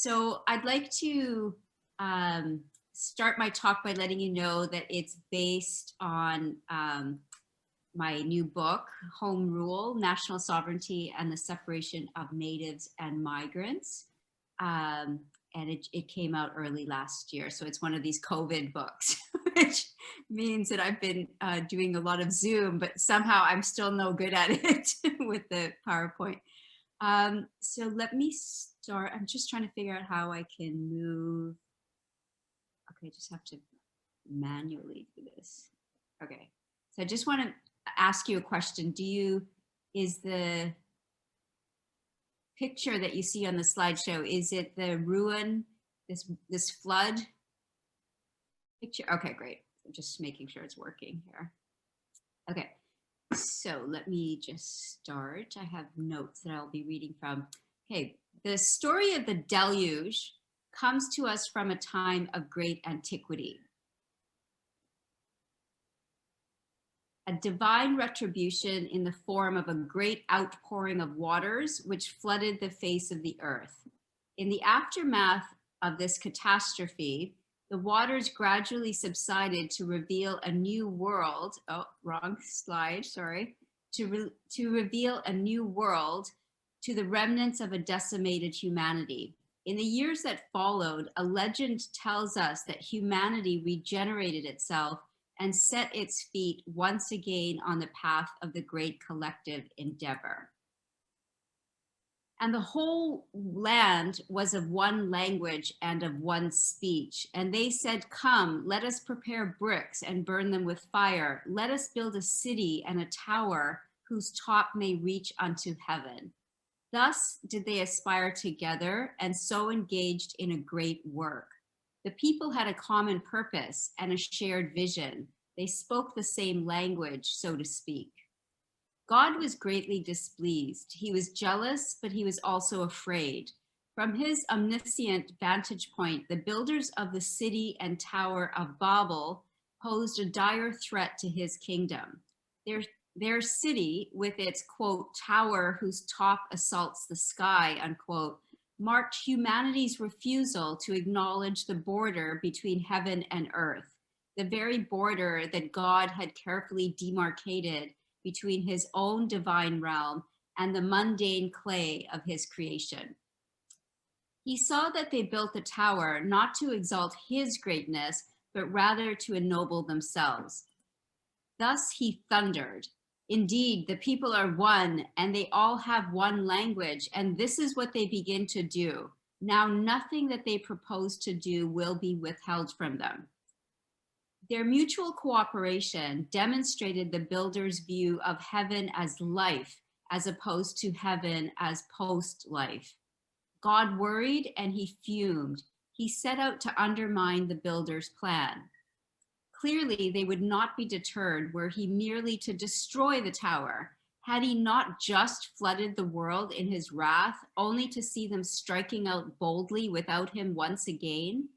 So I'd like to start my talk by letting you know that it's based on my new book, Home Rule, National Sovereignty and the Separation of Natives and Migrants. And it came out early last year. So it's one of these COVID books, which means that I've been doing a lot of Zoom, but somehow I'm still no good at it with the PowerPoint. So let me start. I'm just trying to figure out how I can move. Okay, I just have to manually do this. Okay, so I just want to ask you a question. Is the picture that you see on the slideshow, is it the ruin, this flood picture? Okay, great. I'm just making sure it's working here. Okay. So let me just start. I have notes that I'll be reading from. Okay, the story of the deluge comes to us from a time of great antiquity. A divine retribution in the form of a great outpouring of waters which flooded the face of the earth. In the aftermath of this catastrophe, the waters gradually subsided to reveal a new world. Oh, wrong slide, sorry. To reveal a new world to the remnants of a decimated humanity. In the years that followed, a legend tells us that humanity regenerated itself and set its feet once again on the path of the great collective endeavor. And the whole land was of one language and of one speech. And they said, "Come, let us prepare bricks and burn them with fire. Let us build a city and a tower whose top may reach unto heaven." Thus did they aspire together and so engaged in a great work. The people had a common purpose and a shared vision. They spoke the same language, so to speak. God was greatly displeased. He was jealous, but he was also afraid. From his omniscient vantage point, the builders of the city and tower of Babel posed a dire threat to his kingdom. Their city, with its, quote, tower whose top assaults the sky, unquote, marked humanity's refusal to acknowledge the border between heaven and earth, the very border that God had carefully demarcated between his own divine realm and the mundane clay of his creation. He saw that they built the tower not to exalt his greatness, but rather to ennoble themselves. Thus he thundered, "Indeed, the people are one, and they all have one language, and this is what they begin to do. Now nothing that they propose to do will be withheld from them." Their mutual cooperation demonstrated the builders' view of heaven as life, as opposed to heaven as post-life. God worried and he fumed. He set out to undermine the builders' plan. Clearly, they would not be deterred were he merely to destroy the tower. Had he not just flooded the world in his wrath, only to see them striking out boldly without him once again?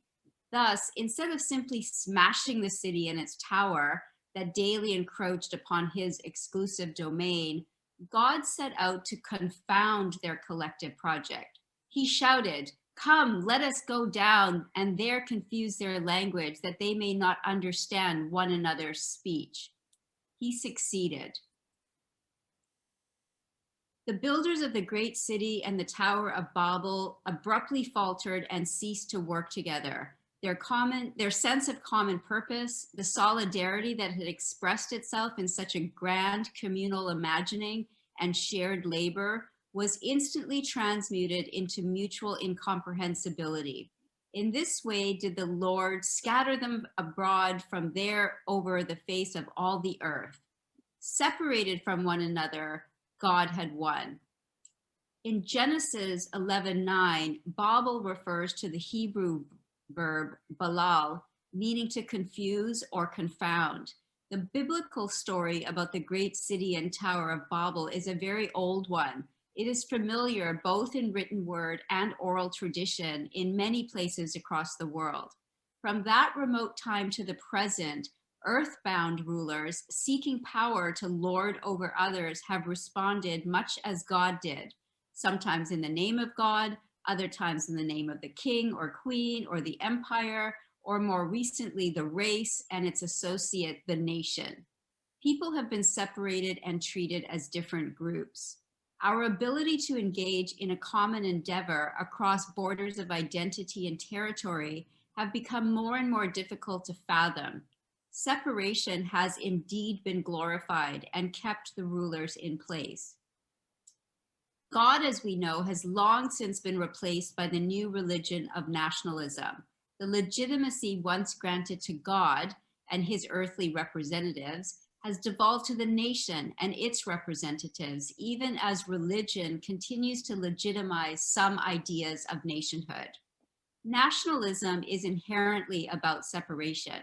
Thus, instead of simply smashing the city and its tower that daily encroached upon his exclusive domain, God set out to confound their collective project. He shouted, "Come, let us go down and there confuse their language that they may not understand one another's speech." He succeeded. The builders of the great city and the Tower of Babel abruptly faltered and ceased to work together. Their sense of common purpose, the solidarity that had expressed itself in such a grand communal imagining and shared labor, was instantly transmuted into mutual incomprehensibility. In this way did the Lord scatter them abroad from there over the face of all the earth. Separated from one another, God had won. In Genesis 11:9, Babel refers to the Hebrew verb balal, meaning to confuse or confound. The biblical story about the great city and tower of Babel is a very old one. It is familiar both in written word and oral tradition in many places across the world. From that remote time to the present, earthbound rulers seeking power to lord over others have responded much as God did, sometimes in the name of God, other times in the name of the king or queen or the empire, or more recently, the race and its associate, the nation. People have been separated and treated as different groups. Our ability to engage in a common endeavor across borders of identity and territory have become more and more difficult to fathom. Separation has indeed been glorified and kept the rulers in place. God, as we know, has long since been replaced by the new religion of nationalism. The legitimacy once granted to God and his earthly representatives has devolved to the nation and its representatives, even as religion continues to legitimize some ideas of nationhood. Nationalism is inherently about separation.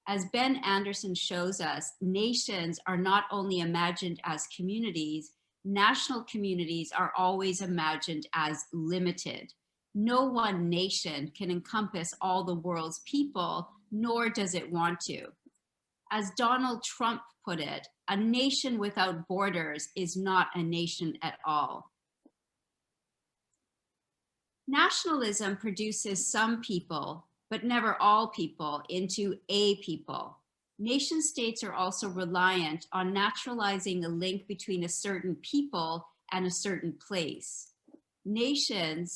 As Ben Anderson shows us, nations are not only imagined as communities, national communities are always imagined as limited. No one nation can encompass all the world's people, nor does it want to. As Donald Trump put it, a nation without borders is not a nation at all. Nationalism produces some people, but never all people, into a people. Nation states are also reliant on naturalizing a link between a certain people and a certain place. Nation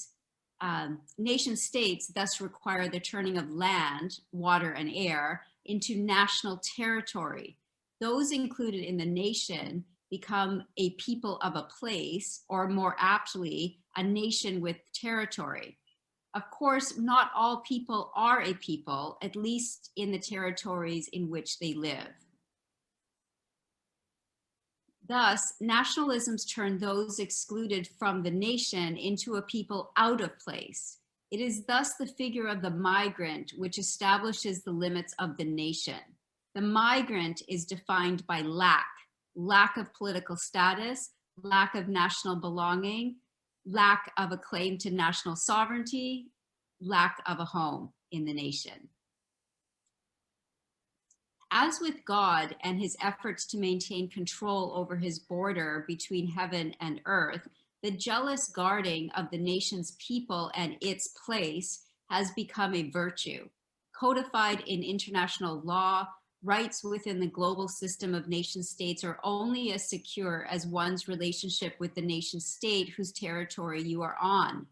states thus require the turning of land, water, and air into national territory. Those included in the nation become a people of a place, or more aptly, a nation with territory. Of course, not all people are a people, at least in the territories in which they live. Thus, nationalisms turn those excluded from the nation into a people out of place. It is thus the figure of the migrant which establishes the limits of the nation. The migrant is defined by lack of political status, lack of national belonging, lack of a claim to national sovereignty, lack of a home in the nation. As with God and his efforts to maintain control over his border between heaven and earth, the jealous guarding of the nation's people and its place has become a virtue. Codified in international law, rights within the global system of nation states are only as secure as one's relationship with the nation state whose territory you are on.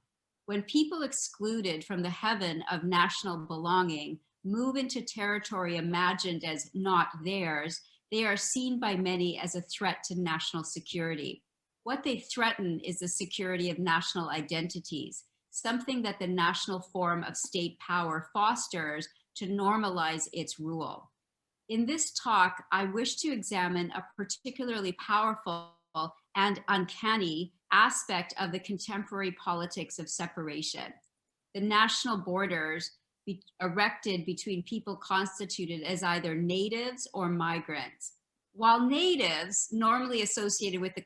When people excluded from the heaven of national belonging move into territory imagined as not theirs, they are seen by many as a threat to national security. What they threaten is the security of national identities, something that the national form of state power fosters to normalize its rule. In this talk, I wish to examine a particularly powerful and uncanny aspect of the contemporary politics of separation. The national borders erected between people constituted as either natives or migrants. While natives, normally associated with the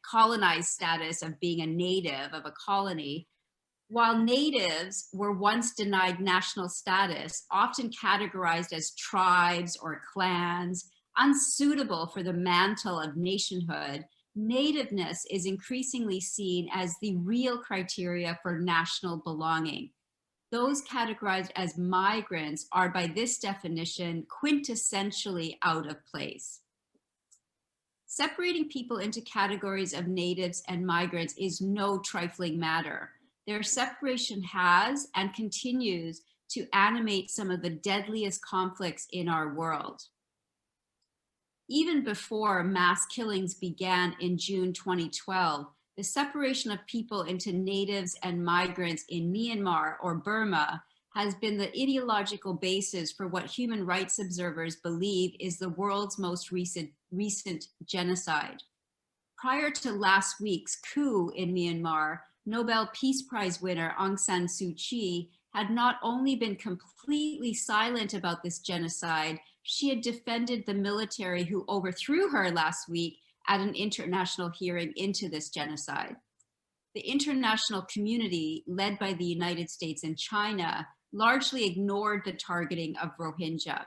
colonized status of being a native of a colony, while natives were once denied national status, often categorized as tribes or clans, unsuitable for the mantle of nationhood, nativeness is increasingly seen as the real criteria for national belonging. Those categorized as migrants are, by this definition, quintessentially out of place. Separating people into categories of natives and migrants is no trifling matter. Their separation has and continues to animate some of the deadliest conflicts in our world. Even before mass killings began in June 2012, the separation of people into natives and migrants in Myanmar or Burma has been the ideological basis for what human rights observers believe is the world's most recent genocide. Prior to last week's coup in Myanmar, Nobel Peace Prize winner Aung San Suu Kyi had not only been completely silent about this genocide, she had defended the military who overthrew her last week at an international hearing into this genocide. The international community, led by the United States and China, largely ignored the targeting of Rohingya.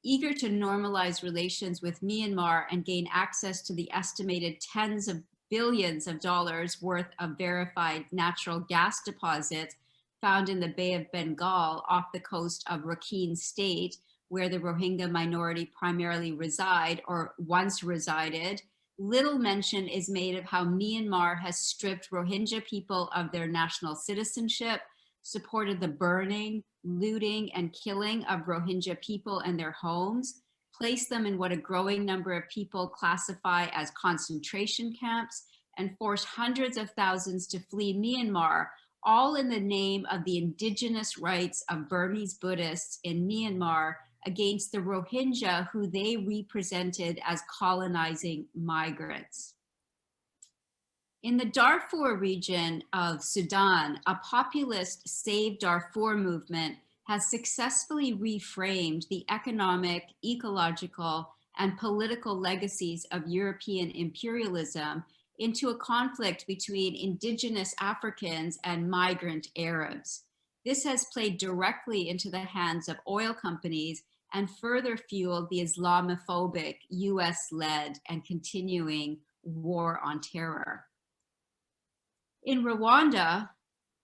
Eager to normalize relations with Myanmar and gain access to the estimated tens of billions of dollars worth of verified natural gas deposits found in the Bay of Bengal off the coast of Rakhine State, where the Rohingya minority primarily reside or once resided, little mention is made of how Myanmar has stripped Rohingya people of their national citizenship, supported the burning, looting, and killing of Rohingya people and their homes, placed them in what a growing number of people classify as concentration camps, and forced hundreds of thousands to flee Myanmar, all in the name of the indigenous rights of Burmese Buddhists in Myanmar against the Rohingya, who they represented as colonizing migrants. In the Darfur region of Sudan, a populist Save Darfur movement has successfully reframed the economic, ecological, and political legacies of European imperialism into a conflict between indigenous Africans and migrant Arabs. This has played directly into the hands of oil companies and further fueled the Islamophobic, US-led and continuing war on terror. In Rwanda,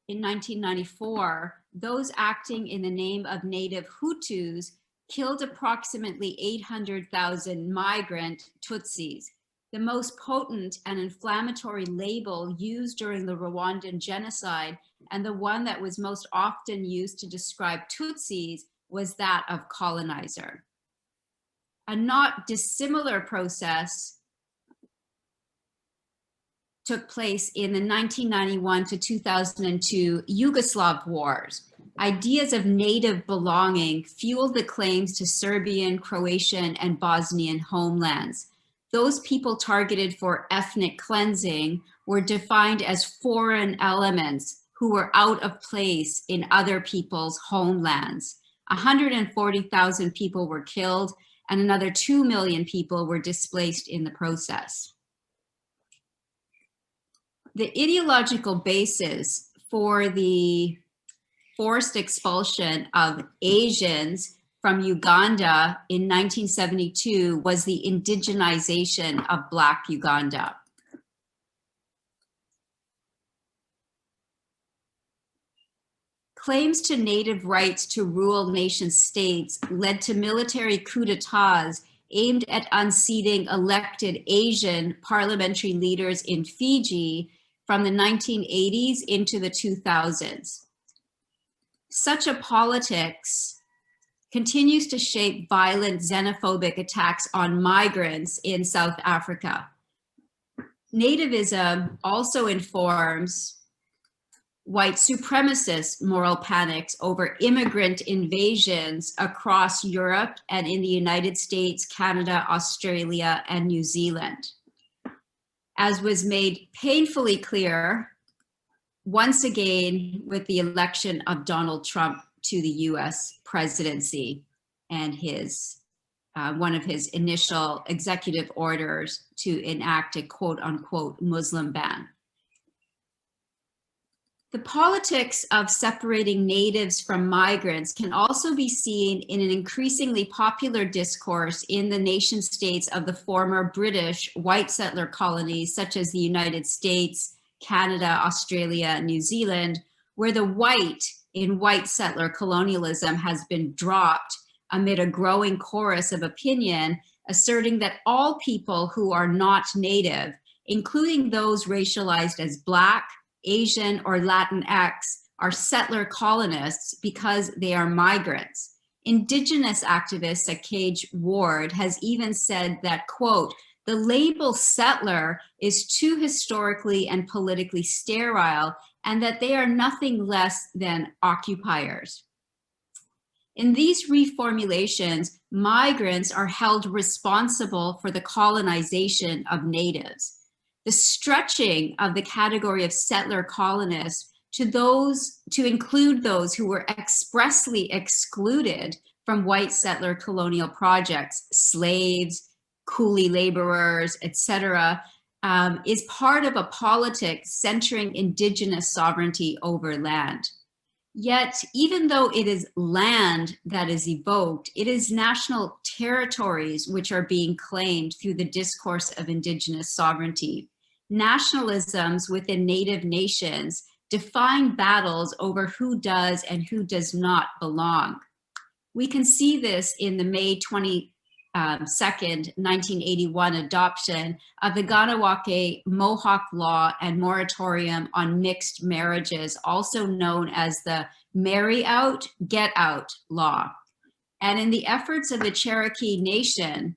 in 1994, those acting in the name of native Hutus killed approximately 800,000 migrant Tutsis. The most potent and inflammatory label used during the Rwandan genocide, and the one that was most often used to describe Tutsis, was that of colonizer. A not dissimilar process took place in the 1991 to 2002 Yugoslav Wars. Ideas of native belonging fueled the claims to Serbian, Croatian, and Bosnian homelands. Those people targeted for ethnic cleansing were defined as foreign elements who were out of place in other people's homelands. 140,000 people were killed, and another 2 million people were displaced in the process. The ideological basis for the forced expulsion of Asians from Uganda in 1972 was the indigenization of Black Uganda. Claims to native rights to rule nation states led to military coups d'etats aimed at unseating elected Asian parliamentary leaders in Fiji from the 1980s into the 2000s. Such a politics continues to shape violent xenophobic attacks on migrants in South Africa. Nativism also informs white supremacist moral panics over immigrant invasions across Europe and in the United States, Canada, Australia, and New Zealand. As was made painfully clear once again with the election of Donald Trump to the US presidency and his one of his initial executive orders to enact a quote unquote Muslim ban. The politics of separating natives from migrants can also be seen in an increasingly popular discourse in the nation states of the former British white settler colonies, such as the United States, Canada, Australia, New Zealand, where the white in white settler colonialism has been dropped amid a growing chorus of opinion asserting that all people who are not native, including those racialized as Black, Asian, or Latinx, are settler colonists because they are migrants. Indigenous activist Sacage Ward has even said that, quote, the label settler is too historically and politically sterile, and that they are nothing less than occupiers. In these reformulations, migrants are held responsible for the colonization of natives. The stretching of the category of settler colonists to include those who were expressly excluded from white settler colonial projects, slaves, coolie laborers, etc., is part of a politics centering indigenous sovereignty over land. Yet, even though it is land that is evoked, it is national territories which are being claimed through the discourse of indigenous sovereignty. nationalisms within Native nations define battles over who does and who does not belong. We can see this in the May 22nd, 1981 adoption of the Ganawake Mohawk Law and Moratorium on Mixed Marriages, also known as the Marry Out, Get Out Law. And in the efforts of the Cherokee Nation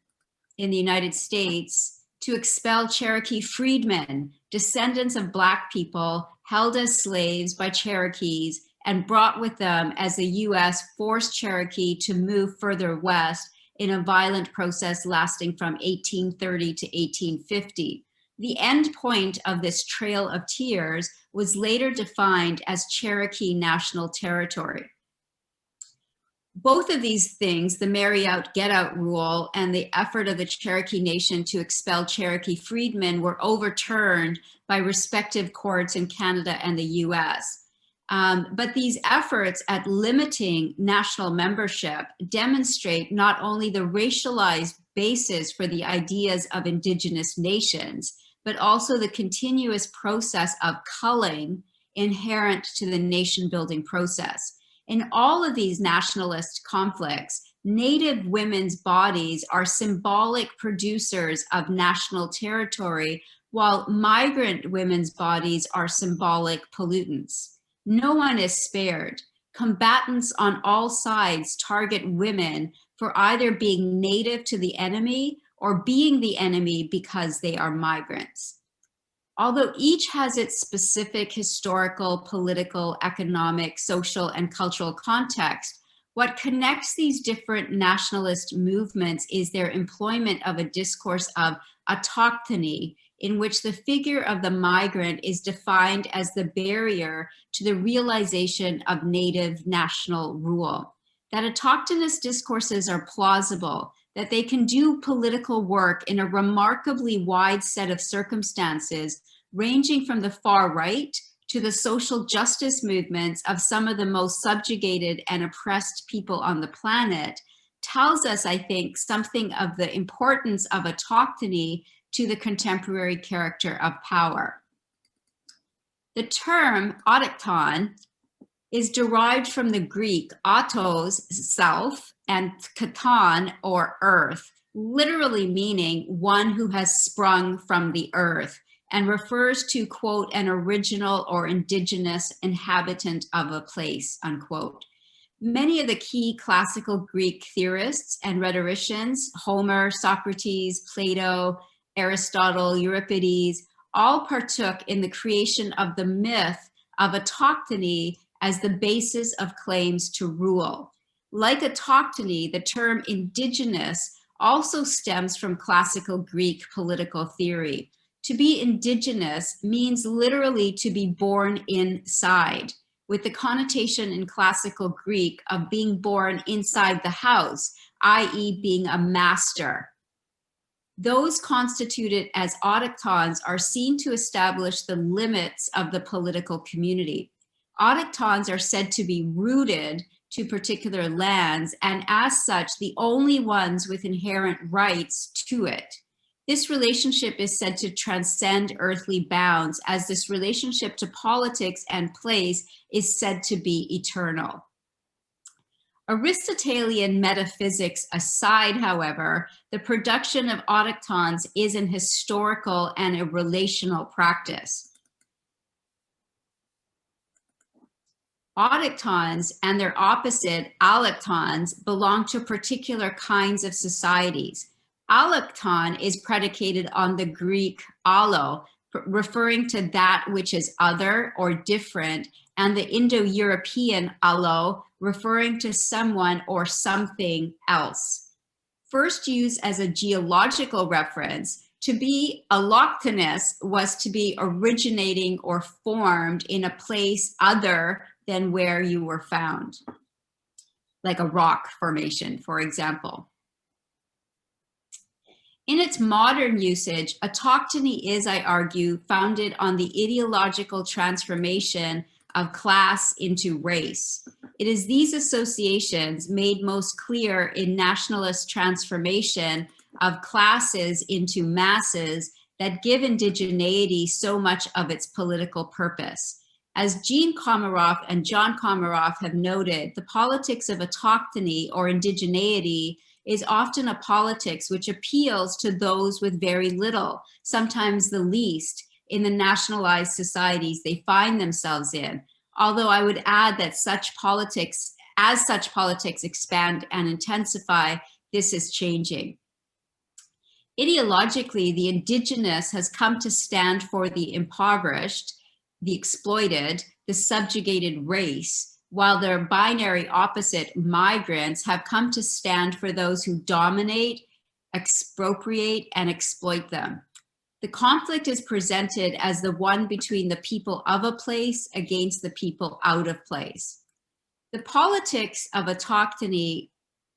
in the United States to expel Cherokee freedmen, descendants of Black people held as slaves by Cherokees and brought with them as the US forced Cherokee to move further west in a violent process lasting from 1830 to 1850. The end point of this Trail of Tears was later defined as Cherokee National Territory. Both of these things, the Marry Out, Get Out rule and the effort of the Cherokee Nation to expel Cherokee freedmen, were overturned by respective courts in Canada and the US. But these efforts at limiting national membership demonstrate not only the racialized basis for the ideas of Indigenous nations, but also the continuous process of culling inherent to the nation building process. In all of these nationalist conflicts, Native women's bodies are symbolic producers of national territory, while migrant women's bodies are symbolic pollutants. No one is spared. Combatants on all sides target women for either being native to the enemy or being the enemy because they are migrants. Although each has its specific historical, political, economic, social, and cultural context, what connects these different nationalist movements is their employment of a discourse of autochthony, in which the figure of the migrant is defined as the barrier to the realization of native national rule. That autochthonous discourses are plausible, that they can do political work in a remarkably wide set of circumstances, ranging from the far right to the social justice movements of some of the most subjugated and oppressed people on the planet, tells us, I think, something of the importance of autochthony to the contemporary character of power. The term autochthon is derived from the Greek autos, self, and katon, or earth, literally meaning one who has sprung from the earth, and refers to, quote, an original or indigenous inhabitant of a place, unquote. Many of the key classical Greek theorists and rhetoricians, Homer, Socrates, Plato, Aristotle, Euripides, all partook in the creation of the myth of autochthony as the basis of claims to rule. Like autochthony, the term indigenous also stems from classical Greek political theory. To be indigenous means literally to be born inside, with the connotation in classical Greek of being born inside the house, i.e. being a master. Those constituted as autochtons are seen to establish the limits of the political community. Autochtons are said to be rooted to particular lands, and as such, the only ones with inherent rights to it. This relationship is said to transcend earthly bounds, as this relationship to politics and place is said to be eternal. Aristotelian metaphysics aside, however, the production of autochtons is an historical and a relational practice. Autochtons and their opposite, allochtons, belong to particular kinds of societies. Allochton is predicated on the Greek allo, referring to that which is other or different, and the Indo-European allo, referring to someone or something else. First used as a geological reference, to be allochthonous was to be originating or formed in a place other than where you were found, like a rock formation, for example. In its modern usage, autochthony is, I argue, founded on the ideological transformation of class into race. It is these associations made most clear in nationalist transformation of classes into masses that give indigeneity so much of its political purpose. As Jean Komaroff and John Komaroff have noted, the politics of autochthony or indigeneity is often a politics which appeals to those with very little, sometimes the least, in the nationalized societies they find themselves in. Although I would add that such politics expand and intensify, this is changing. Ideologically, the indigenous has come to stand for the impoverished, the exploited, the subjugated race, while their binary opposite, migrants, have come to stand for those who dominate, expropriate, and exploit them. The conflict is presented as the one between the people of a place against the people out of place. The politics of autochthony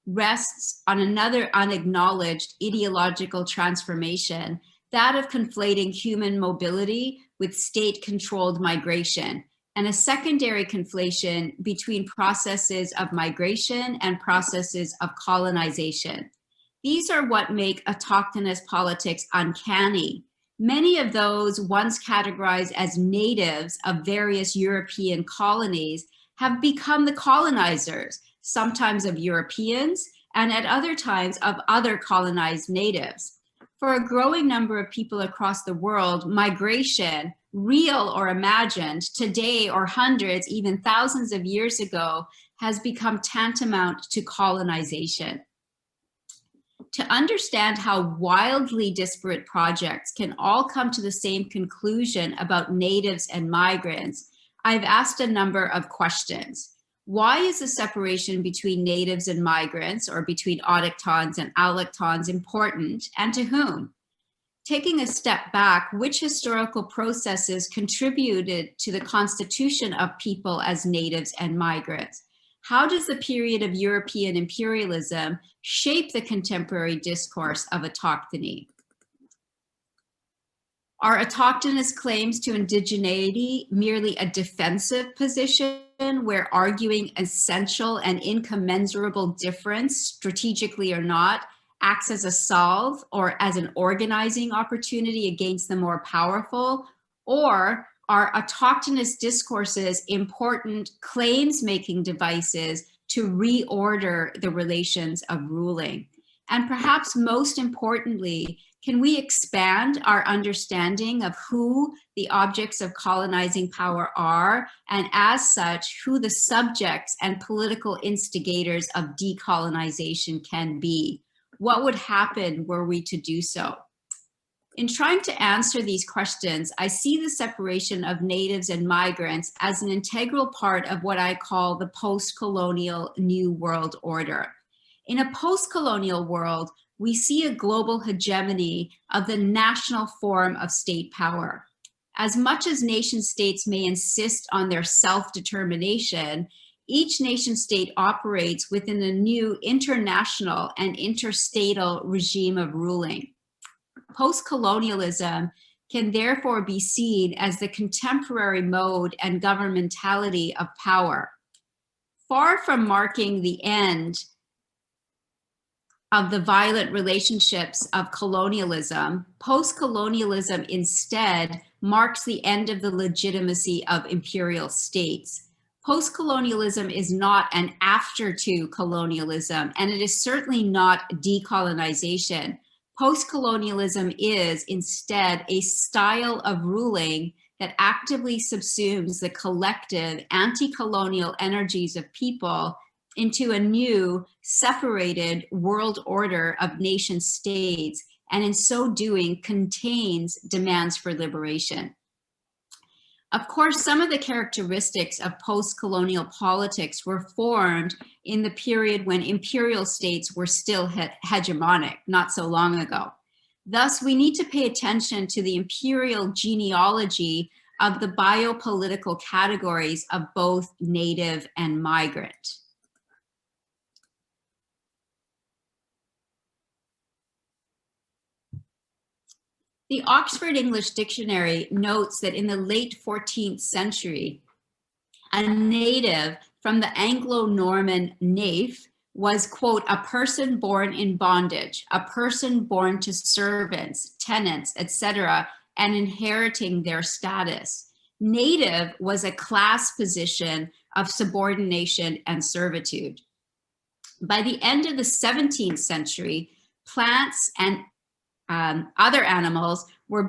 rests on another unacknowledged ideological transformation, that of conflating human mobility with state-controlled migration, and a secondary conflation between processes of migration and processes of colonization. These are what make autochthonous politics uncanny. Many of those once categorized as natives of various European colonies have become the colonizers, sometimes of Europeans, and at other times of other colonized natives. For a growing number of people across the world, migration, real or imagined, today or hundreds, even thousands of years ago, has become tantamount to colonization. To understand how wildly disparate projects can all come to the same conclusion about natives and migrants, I've asked a number of questions. Why is the separation between natives and migrants, or between autochtons and alloctons, important, and to whom? Taking a step back, which historical processes contributed to the constitution of people as natives and migrants? How does the period of European imperialism shape the contemporary discourse of autochthony? Are autochthonous claims to indigeneity merely a defensive position where arguing essential and incommensurable difference, strategically or not, acts as a salve or as an organizing opportunity against the more powerful? Or are autochthonous discourses important claims-making devices to reorder the relations of ruling? And perhaps most importantly, can we expand our understanding of who the objects of colonizing power are, and as such, who the subjects and political instigators of decolonization can be? What would happen were we to do so? In trying to answer these questions, I see the separation of natives and migrants as an integral part of what I call the post-colonial New World Order. In a post-colonial world, we see a global hegemony of the national form of state power. As much as nation states may insist on their self-determination, each nation state operates within a new international and interstatal regime of ruling. Post-colonialism can therefore be seen as the contemporary mode and governmentality of power. Far from marking the end of the violent relationships of colonialism, post-colonialism instead marks the end of the legitimacy of imperial states. Post-colonialism is not an after to colonialism, and it is certainly not decolonization. Post-colonialism is instead a style of ruling that actively subsumes the collective anti-colonial energies of people into a new, separated world order of nation states, and in so doing contains demands for liberation. Of course, some of the characteristics of post-colonial politics were formed in the period when imperial states were still hegemonic, not so long ago. Thus, we need to pay attention to the imperial genealogy of the biopolitical categories of both native and migrant. The Oxford English Dictionary notes that in the late 14th century, a native from the Anglo-Norman naif, was, quote, a person born in bondage, a person born to servants, tenants, etc., and inheriting their status. Native was a class position of subordination and servitude. By the end of the 17th century, plants and other animals were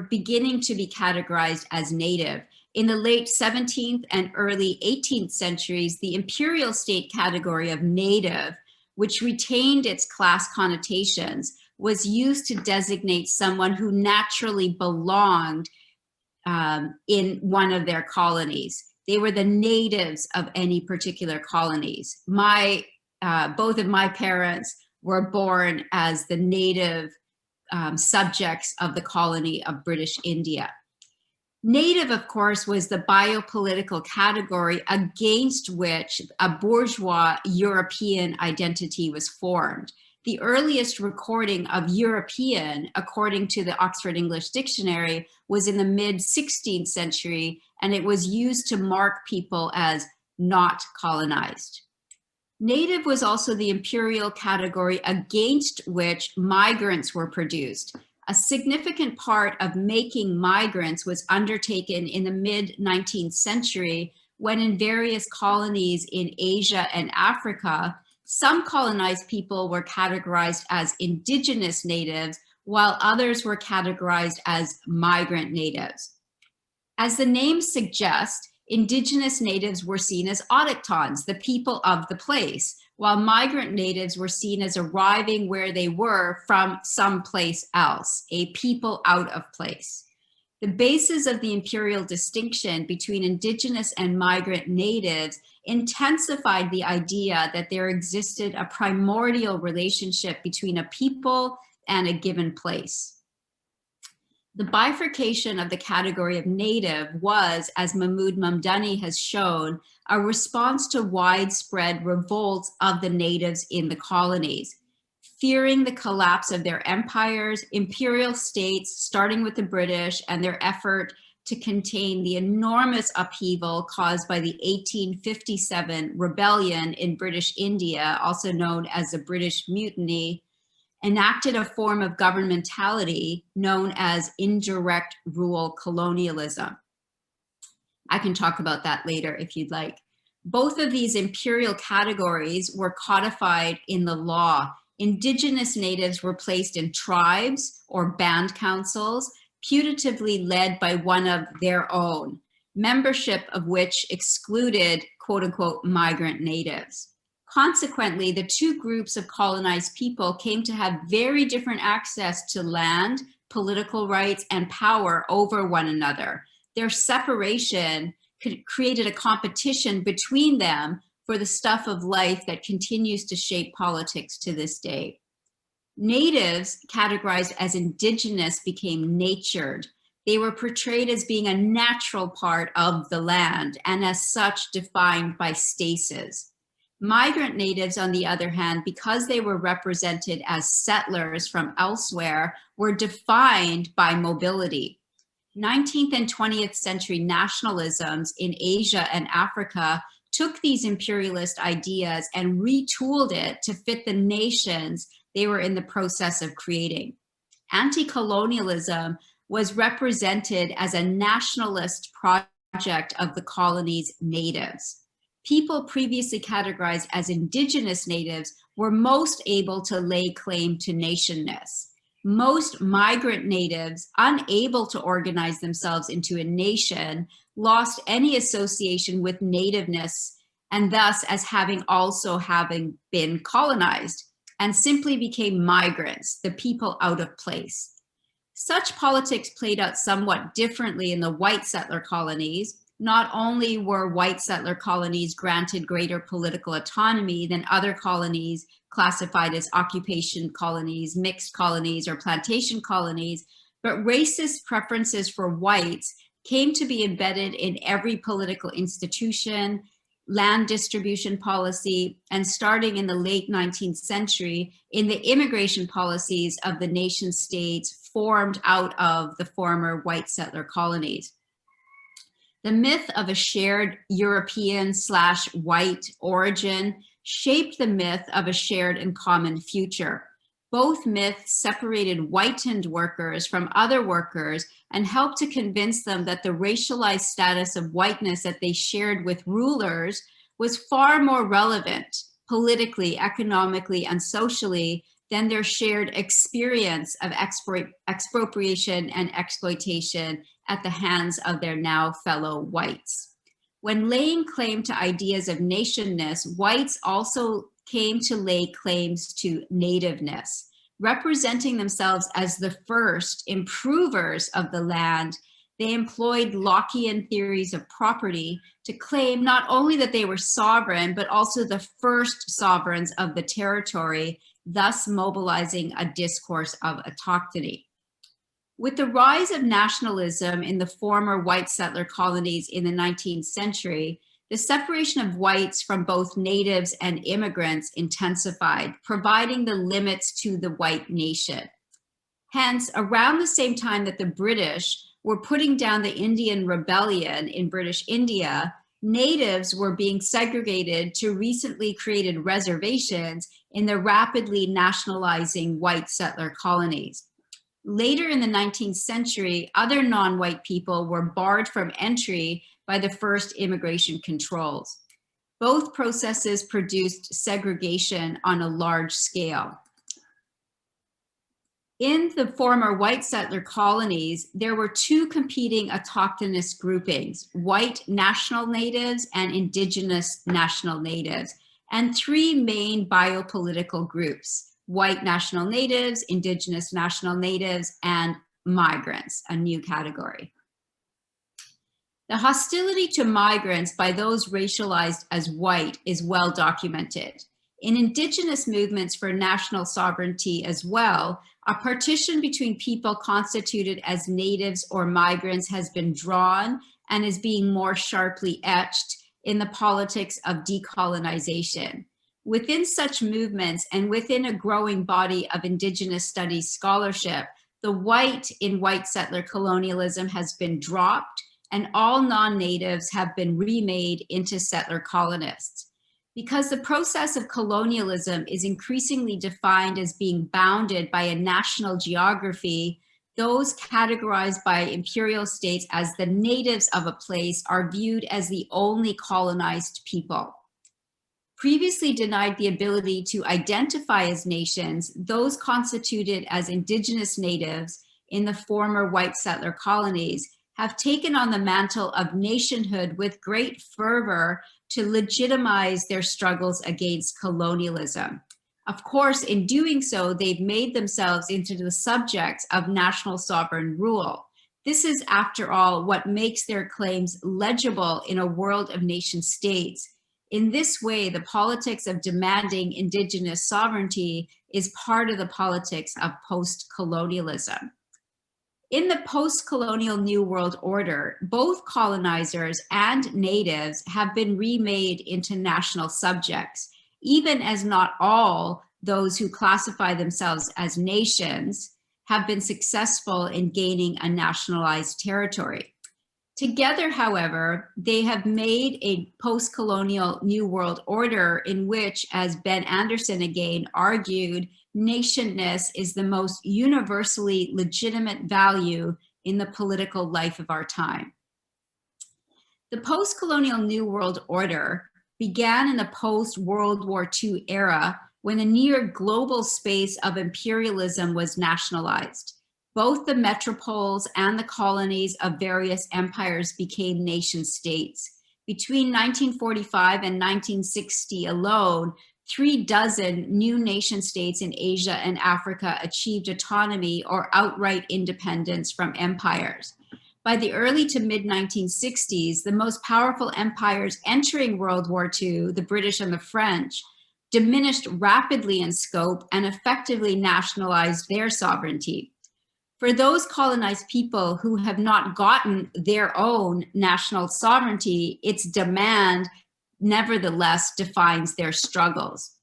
beginning to be categorized as native. In the late 17th and early 18th centuries, the imperial state category of native, which retained its class connotations, was used to designate someone who naturally belonged in one of their colonies. They were the natives of any particular colonies. Both of my parents were born as the native subjects of the colony of British India. Native, of course, was the biopolitical category against which a bourgeois European identity was formed. The earliest recording of European, according to the Oxford English Dictionary, was in the mid-16th century, and it was used to mark people as not colonized. Native was also the imperial category against which migrants were produced. A significant part of making migrants was undertaken in the mid-19th century when in various colonies in Asia and Africa, some colonized people were categorized as indigenous natives, while others were categorized as migrant natives. As the name suggests, indigenous natives were seen as autochtons, the people of the place, while migrant natives were seen as arriving where they were from someplace else, a people out of place. The basis of the imperial distinction between indigenous and migrant natives intensified the idea that there existed a primordial relationship between a people and a given place. The bifurcation of the category of native was, as Mahmoud Mamdani has shown, a response to widespread revolts of the natives in the colonies. Fearing the collapse of their empires, imperial states, starting with the British and their effort to contain the enormous upheaval caused by the 1857 rebellion in British India, also known as the British Mutiny, enacted a form of governmentality known as indirect rule colonialism. I can talk about that later if you'd like. Both of these imperial categories were codified in the law. Indigenous natives were placed in tribes or band councils, putatively led by one of their own, membership of which excluded quote unquote migrant natives. Consequently, the two groups of colonized people came to have very different access to land, political rights, and power over one another. Their separation created a competition between them for the stuff of life that continues to shape politics to this day. Natives, categorized as indigenous, became natured. They were portrayed as being a natural part of the land and as such defined by stasis. Migrant natives, on the other hand, because they were represented as settlers from elsewhere, were defined by mobility. 19th and 20th century nationalisms in Asia and Africa took these imperialist ideas and retooled it to fit the nations they were in the process of creating. Anti-colonialism was represented as a nationalist project of the colony's natives. People previously categorized as indigenous natives were most able to lay claim to nationness. Most migrant natives, unable to organize themselves into a nation, lost any association with nativeness and thus as having been colonized, and simply became migrants, the people out of place. Such politics played out somewhat differently in the white settler colonies. Not only were white settler colonies granted greater political autonomy than other colonies classified as occupation colonies, mixed colonies, or plantation colonies, but racist preferences for whites came to be embedded in every political institution, land distribution policy, and starting in the late 19th century, in the immigration policies of the nation states formed out of the former white settler colonies. The myth of a shared European/white origin shaped the myth of a shared and common future. Both myths separated whitened workers from other workers and helped to convince them that the racialized status of whiteness that they shared with rulers was far more relevant politically, economically, and socially than their shared experience of expropriation and exploitation at the hands of their now fellow whites. When laying claim to ideas of nationness, whites also came to lay claims to nativeness, representing themselves as the first improvers of the land. They employed Lockean theories of property to claim not only that they were sovereign, but also the first sovereigns of the territory, thus mobilizing a discourse of autochthony. With the rise of nationalism in the former white settler colonies in the 19th century, the separation of whites from both natives and immigrants intensified, providing the limits to the white nation. Hence, around the same time that the British were putting down the Indian Rebellion in British India, natives were being segregated to recently created reservations in the rapidly nationalizing white settler colonies. Later in the 19th century, other non-white people were barred from entry by the first immigration controls. Both processes produced segregation on a large scale. In the former white settler colonies, there were two competing autochthonous groupings, white national natives and indigenous national natives, and three main biopolitical groups, white national natives, indigenous national natives, and migrants, a new category. The hostility to migrants by those racialized as white is well documented. In indigenous movements for national sovereignty as well, a partition between people constituted as natives or migrants has been drawn and is being more sharply etched in the politics of decolonization. Within such movements and within a growing body of indigenous studies scholarship, the white in white settler colonialism has been dropped and all non-natives have been remade into settler colonists. Because the process of colonialism is increasingly defined as being bounded by a national geography, those categorized by imperial states as the natives of a place are viewed as the only colonized people. Previously denied the ability to identify as nations, those constituted as indigenous natives in the former white settler colonies have taken on the mantle of nationhood with great fervor to legitimize their struggles against colonialism. Of course, in doing so, they've made themselves into the subjects of national sovereign rule. This is, after all, what makes their claims legible in a world of nation states. In this way, the politics of demanding indigenous sovereignty is part of the politics of post-colonialism. In the post-colonial New World Order, both colonizers and natives have been remade into national subjects, even as not all those who classify themselves as nations have been successful in gaining a nationalized territory. Together, however, they have made a post-colonial New World Order in which, as Ben Anderson again argued, nationness is the most universally legitimate value in the political life of our time. The post-colonial New World Order began in the post-World War II era when a near global space of imperialism was nationalized. Both the metropoles and the colonies of various empires became nation states. Between 1945 and 1960 alone, 36 new nation states in Asia and Africa achieved autonomy or outright independence from empires. By the early to mid-1960s, the most powerful empires entering World War II, the British and the French, diminished rapidly in scope and effectively nationalized their sovereignty. For those colonized people who have not gotten their own national sovereignty, its demand nevertheless defines their struggles.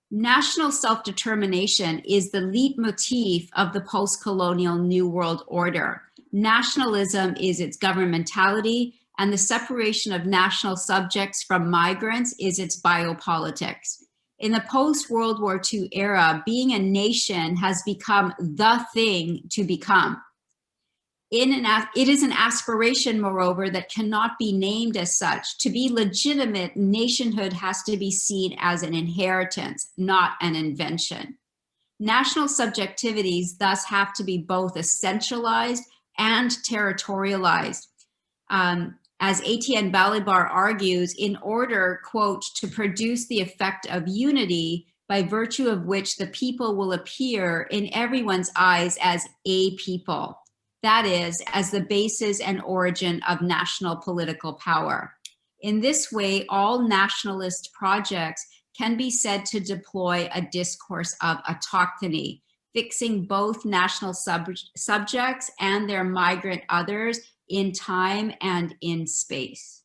National self-determination is the leitmotif of the post-colonial New World Order. Nationalism is its governmentality, and the separation of national subjects from migrants is its biopolitics. In the post-World War II era, being a nation has become the thing to become. It is an aspiration, moreover, that cannot be named as such. To be legitimate, nationhood has to be seen as an inheritance, not an invention. National subjectivities thus have to be both essentialized and territorialized. As Etienne Balibar argues, in order, quote, to produce the effect of unity by virtue of which the people will appear in everyone's eyes as a people. That is, as the basis and origin of national political power. In this way, all nationalist projects can be said to deploy a discourse of autochthony, fixing both national subjects and their migrant others in time and in space.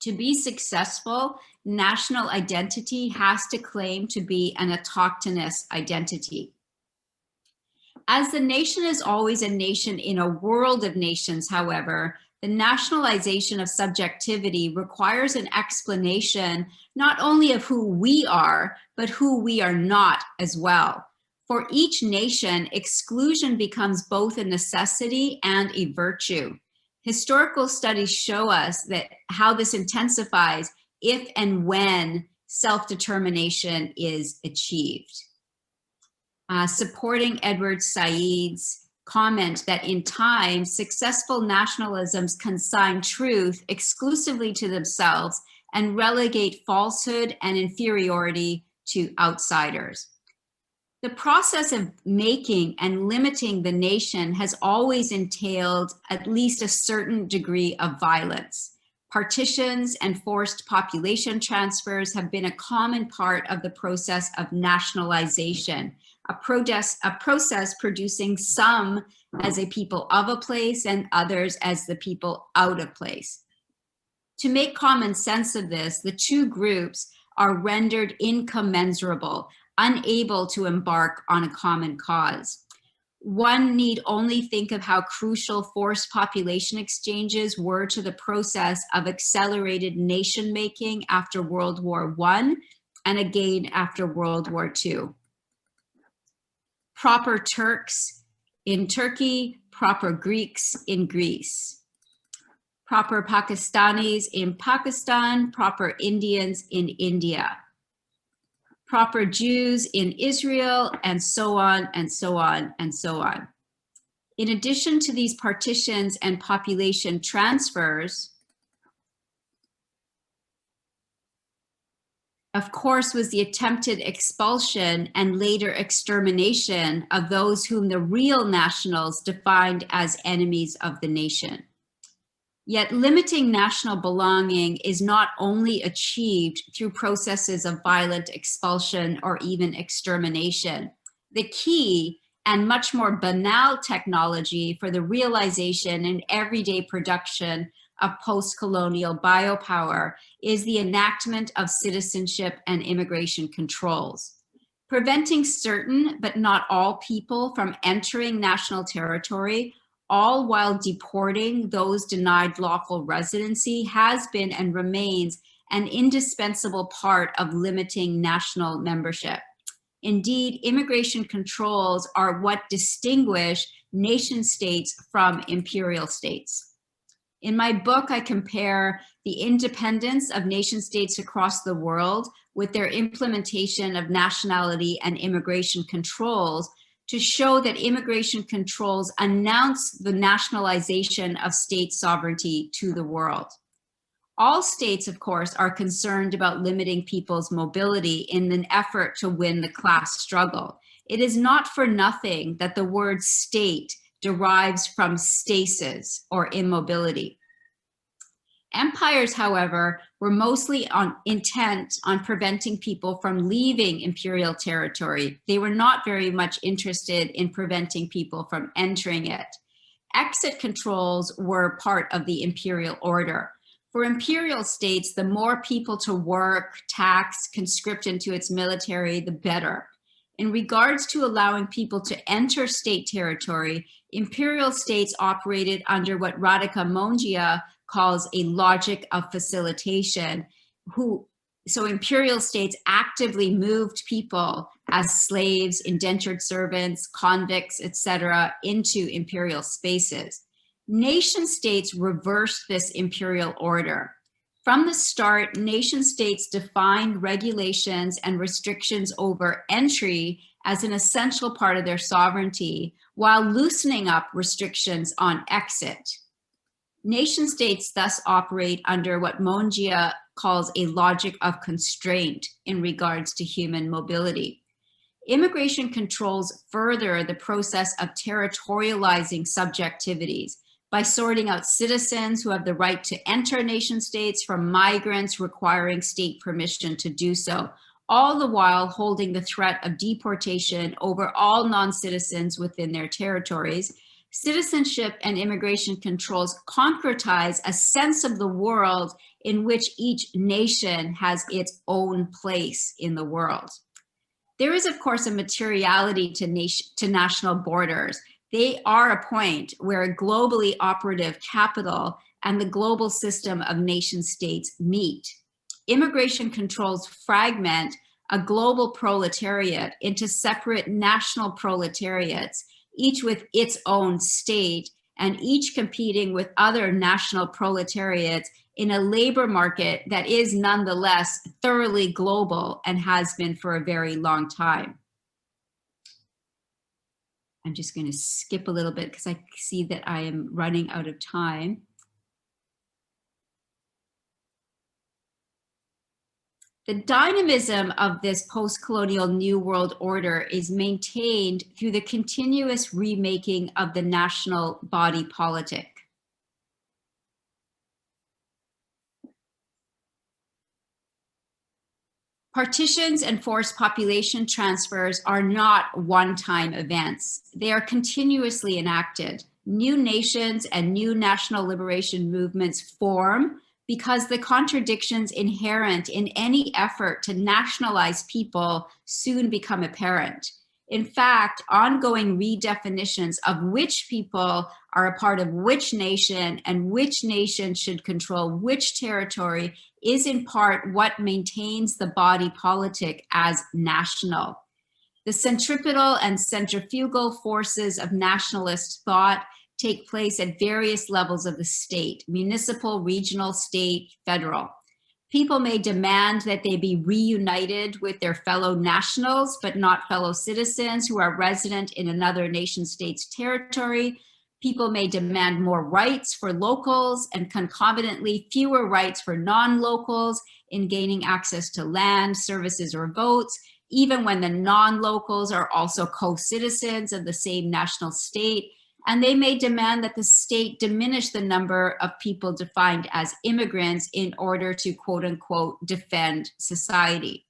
To be successful, national identity has to claim to be an autochthonous identity. As the nation is always a nation in a world of nations, however, the nationalization of subjectivity requires an explanation not only of who we are, but who we are not as well. For each nation, exclusion becomes both a necessity and a virtue. Historical studies show us that how this intensifies if and when self-determination is achieved. Supporting Edward Said's comment that in time, successful nationalisms consign truth exclusively to themselves and relegate falsehood and inferiority to outsiders. The process of making and limiting the nation has always entailed at least a certain degree of violence. Partitions and forced population transfers have been a common part of the process of nationalization, a process producing some as a people of a place and others as the people out of place. To make common sense of this, the two groups are rendered incommensurable, unable to embark on a common cause. One need only think of how crucial forced population exchanges were to the process of accelerated nation-making after World War I and again after World War II. Proper Turks in Turkey, proper Greeks in Greece. Proper Pakistanis in Pakistan, proper Indians in India. Proper Jews in Israel, and so on, and so on, and so on. In addition to these partitions and population transfers, of course, was the attempted expulsion and later extermination of those whom the real nationals defined as enemies of the nation. Yet limiting national belonging is not only achieved through processes of violent expulsion or even extermination. The key and much more banal technology for the realization and everyday production of post-colonial biopower is the enactment of citizenship and immigration controls. Preventing certain but not all people from entering national territory, all while deporting those denied lawful residency, has been and remains an indispensable part of limiting national membership. Indeed, immigration controls are what distinguish nation states from imperial states. In my book, I compare the independence of nation states across the world with their implementation of nationality and immigration controls to show that immigration controls announce the nationalization of state sovereignty to the world. All states, of course, are concerned about limiting people's mobility in an effort to win the class struggle. It is not for nothing that the word state derives from stasis or immobility. Empires, however, were mostly intent on preventing people from leaving imperial territory. They were not very much interested in preventing people from entering it. Exit controls were part of the imperial order. For imperial states, the more people to work, tax, conscript into its military, the better. In regards to allowing people to enter state territory, imperial states operated under what Radhika Mongia calls a logic of facilitation. So imperial states actively moved people as slaves, indentured servants, convicts, etc., into imperial spaces. Nation states reversed this imperial order. From the start, nation states defined regulations and restrictions over entry as an essential part of their sovereignty, while loosening up restrictions on exit. Nation states thus operate under what Mongia calls a logic of constraint in regards to human mobility. Immigration controls further the process of territorializing subjectivities by sorting out citizens who have the right to enter nation states from migrants requiring state permission to do so, all the while holding the threat of deportation over all non-citizens within their territories. Citizenship and immigration controls concretize a sense of the world in which each nation has its own place in the world. There is, of course, a materiality to national borders. They are a point where a globally operative capital and the global system of nation states meet. Immigration controls fragment a global proletariat into separate national proletariats, each with its own state and each competing with other national proletariats in a labor market that is nonetheless thoroughly global and has been for a very long time. I'm just going to skip a little bit because I see that I am running out of time. The dynamism of this post-colonial New World Order is maintained through the continuous remaking of the national body politic. Partitions and forced population transfers are not one-time events. They are continuously enacted. New nations and new national liberation movements form because the contradictions inherent in any effort to nationalize people soon become apparent. In fact, ongoing redefinitions of which people are a part of which nation and which nation should control which territory is in part what maintains the body politic as national. The centripetal and centrifugal forces of nationalist thought take place at various levels of the state: municipal, regional, state, federal. People may demand that they be reunited with their fellow nationals, but not fellow citizens who are resident in another nation state's territory. People may demand more rights for locals and concomitantly fewer rights for non-locals in gaining access to land, services, or votes, even when the non-locals are also co-citizens of the same national state. And they may demand that the state diminish the number of people defined as immigrants in order to, quote unquote, defend society.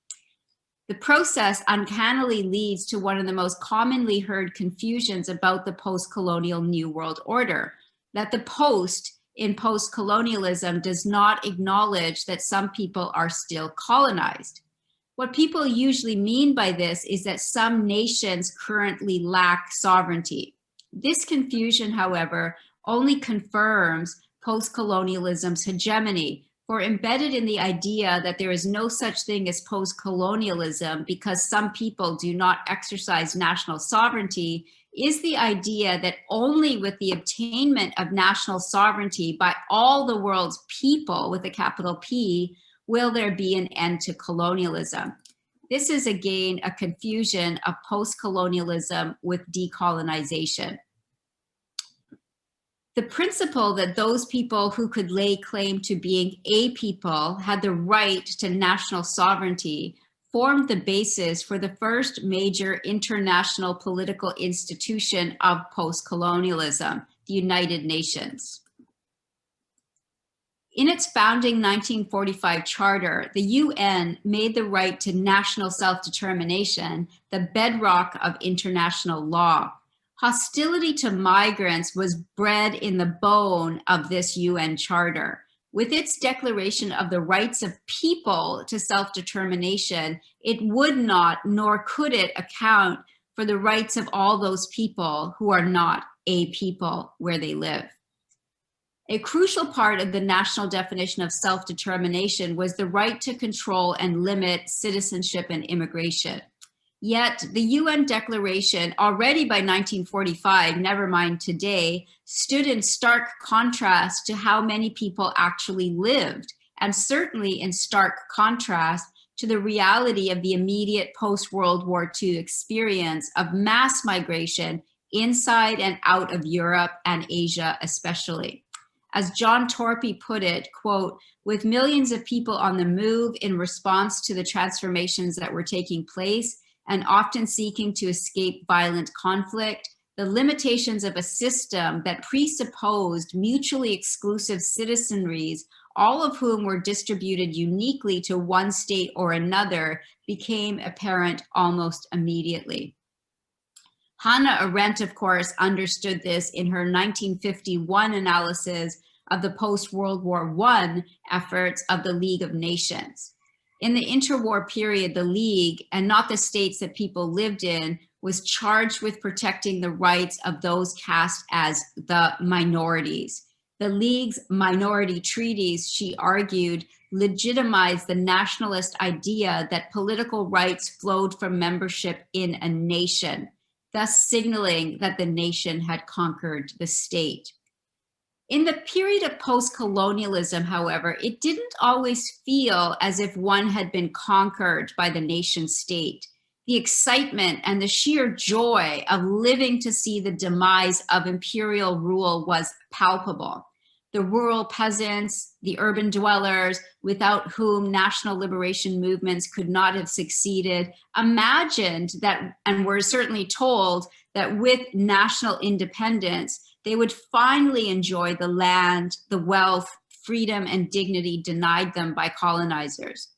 The process uncannily leads to one of the most commonly heard confusions about the post-colonial New World Order, that the post in post-colonialism does not acknowledge that some people are still colonized. What people usually mean by this is that some nations currently lack sovereignty. This confusion, however, only confirms post-colonialism's hegemony, for embedded in the idea that there is no such thing as post-colonialism because some people do not exercise national sovereignty is the idea that only with the obtainment of national sovereignty by all the world's people, with a capital P, will there be an end to colonialism. This is again a confusion of post-colonialism with decolonization. The principle that those people who could lay claim to being a people had the right to national sovereignty formed the basis for the first major international political institution of post-colonialism, the United Nations. In its founding 1945 charter, the UN made the right to national self-determination the bedrock of international law. Hostility to migrants was bred in the bone of this UN charter. With its declaration of the rights of people to self-determination, it would not, nor could it account for the rights of all those people who are not a people where they live. A crucial part of the national definition of self-determination was the right to control and limit citizenship and immigration. Yet the UN Declaration, already by 1945, never mind today, stood in stark contrast to how many people actually lived, and certainly in stark contrast to the reality of the immediate post-World War II experience of mass migration inside and out of Europe and Asia especially. As John Torpy put it, quote, with millions of people on the move in response to the transformations that were taking place, and often seeking to escape violent conflict, the limitations of a system that presupposed mutually exclusive citizenries, all of whom were distributed uniquely to one state or another, became apparent almost immediately. Hannah Arendt, of course, understood this in her 1951 analysis of the post-World War I efforts of the League of Nations. In the interwar period, the League, and not the states that people lived in, was charged with protecting the rights of those cast as the minorities. The League's minority treaties, she argued, legitimized the nationalist idea that political rights flowed from membership in a nation, thus signaling that the nation had conquered the state. In the period of post-colonialism, however, it didn't always feel as if one had been conquered by the nation state. The excitement and the sheer joy of living to see the demise of imperial rule was palpable. The rural peasants, the urban dwellers, without whom national liberation movements could not have succeeded, imagined that, and were certainly told, that with national independence, they would finally enjoy the land, the wealth, freedom, and dignity denied them by colonizers.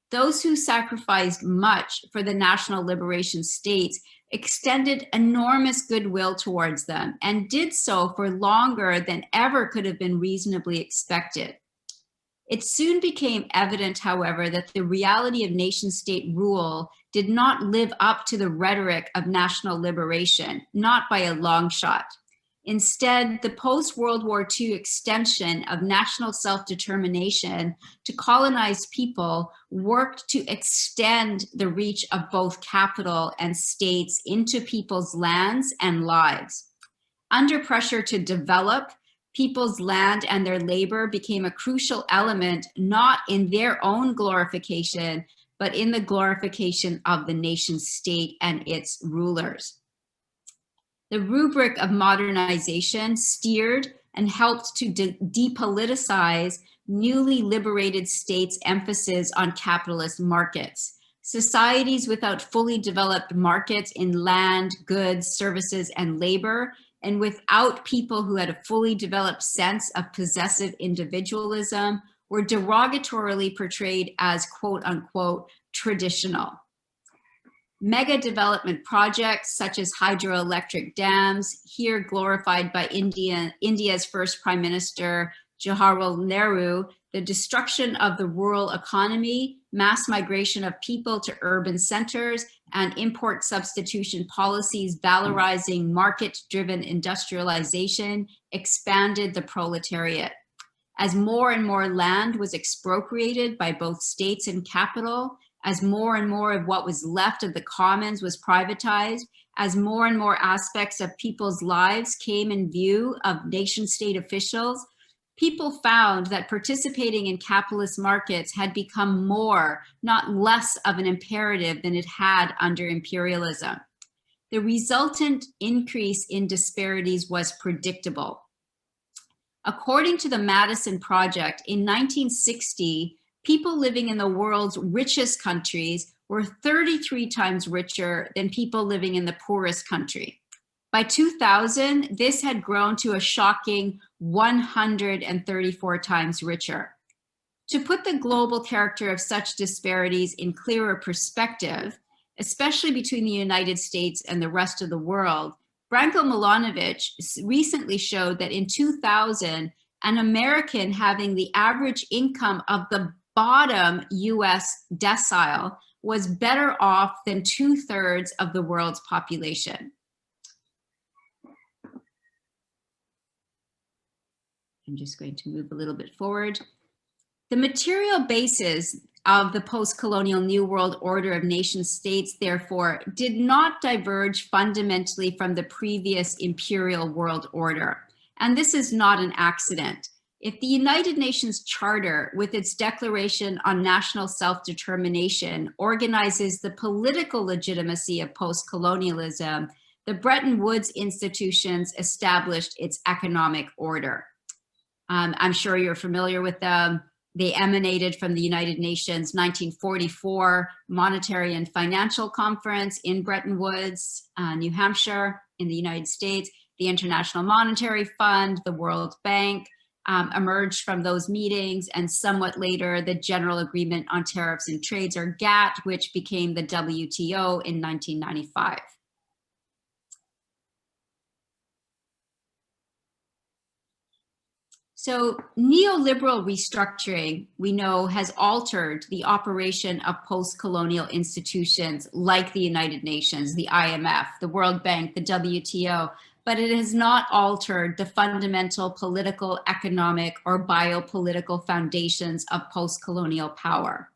Those who sacrificed much for the national liberation states extended enormous goodwill towards them and did so for longer than ever could have been reasonably expected. It soon became evident, however, that the reality of nation-state rule did not live up to the rhetoric of national liberation, not by a long shot. Instead, the post-World War II extension of national self-determination to colonized people worked to extend the reach of both capital and states into people's lands and lives. Under pressure to develop, people's land and their labor became a crucial element, not in their own glorification, but in the glorification of the nation state and its rulers. The rubric of modernization steered and helped to depoliticize newly liberated states' emphasis on capitalist markets. Societies without fully developed markets in land, goods, services, and labor, and without people who had a fully developed sense of possessive individualism, were derogatorily portrayed as quote unquote traditional. Mega development projects such as hydroelectric dams, here glorified by India's first Prime Minister Jawaharlal Nehru, the destruction of the rural economy, mass migration of people to urban centers, and import substitution policies valorizing market-driven industrialization expanded the proletariat. As more and more land was expropriated by both states and capital, as more and more of what was left of the commons was privatized, as more and more aspects of people's lives came in view of nation-state officials, people found that participating in capitalist markets had become more, not less of an imperative than it had under imperialism. The resultant increase in disparities was predictable. According to the Madison Project, in 1960, people living in the world's richest countries were 33 times richer than people living in the poorest country. By 2000, this had grown to a shocking 134 times richer. To put the global character of such disparities in clearer perspective, especially between the United States and the rest of the world, Branko Milanovic recently showed that in 2000, an American having the average income of the bottom US decile was better off than 2/3 of the world's population. I'm just going to move a little bit forward. The material basis of the post-colonial New World Order of nation states, therefore, did not diverge fundamentally from the previous imperial world order. And this is not an accident. If the United Nations Charter, with its Declaration on National Self-Determination, organizes the political legitimacy of post-colonialism, the Bretton Woods institutions established its economic order. I'm sure you're familiar with them. They emanated from the United Nations 1944 Monetary and Financial Conference in Bretton Woods, New Hampshire, in the United States. The International Monetary Fund, the World Bank emerged from those meetings, and somewhat later, the General Agreement on Tariffs and Trades, or GATT, which became the WTO in 1995. So neoliberal restructuring, we know, has altered the operation of post-colonial institutions like the United Nations, the IMF, the World Bank, the WTO, but it has not altered the fundamental political, economic, or biopolitical foundations of post-colonial power.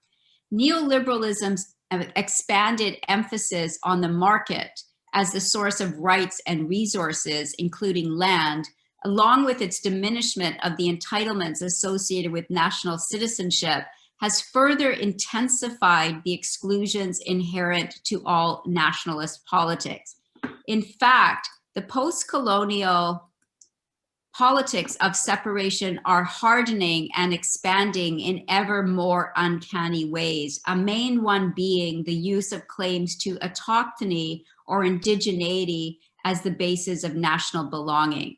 Neoliberalism's expanded emphasis on the market as the source of rights and resources, including land, along with its diminishment of the entitlements associated with national citizenship, has further intensified the exclusions inherent to all nationalist politics. In fact, the post-colonial politics of separation are hardening and expanding in ever more uncanny ways, a main one being the use of claims to autochthony or indigeneity as the basis of national belonging.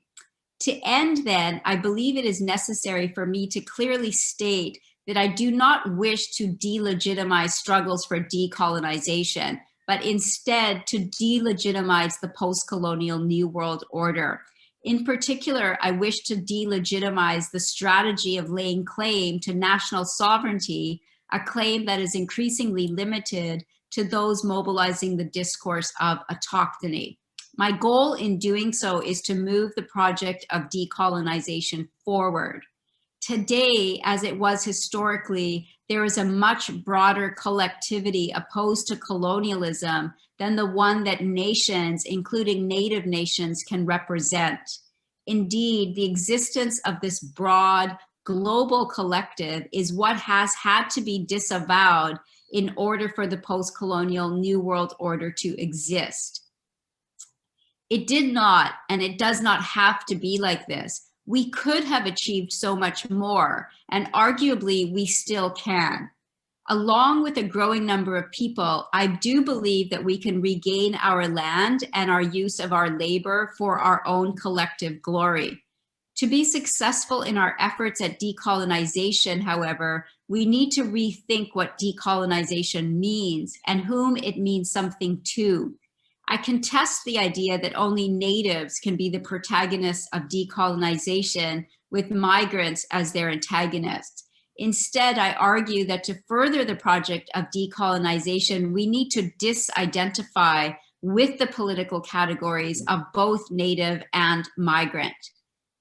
To end then, I believe it is necessary for me to clearly state that I do not wish to delegitimize struggles for decolonization, but instead to delegitimize the post-colonial New World Order. In particular, I wish to delegitimize the strategy of laying claim to national sovereignty, a claim that is increasingly limited to those mobilizing the discourse of autochthony. My goal in doing so is to move the project of decolonization forward. Today, as it was historically, there is a much broader collectivity opposed to colonialism than the one that nations, including native nations, can represent. Indeed, the existence of this broad global collective is what has had to be disavowed in order for the post-colonial New World Order to exist. It did not, and it does not have to be like this. We could have achieved so much more, and arguably we still can. Along with a growing number of people, I do believe that we can regain our land and our use of our labor for our own collective glory. To be successful in our efforts at decolonization, however, we need to rethink what decolonization means and whom it means something to. I contest the idea that only natives can be the protagonists of decolonization with migrants as their antagonists. Instead, I argue that to further the project of decolonization, we need to disidentify with the political categories of both native and migrant.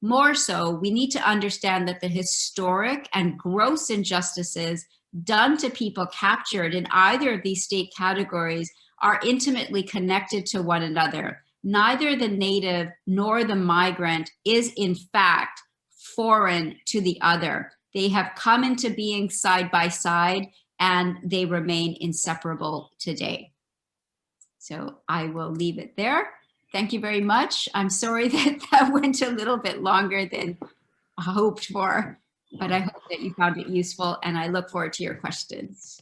More so, we need to understand that the historic and gross injustices done to people captured in either of these state categories are intimately connected to one another. Neither the native nor the migrant is in fact foreign to the other. They have come into being side by side and they remain inseparable today. So I will leave it there. Thank you very much. I'm sorry that that went a little bit longer than hoped for, but I hope that you found it useful and I look forward to your questions.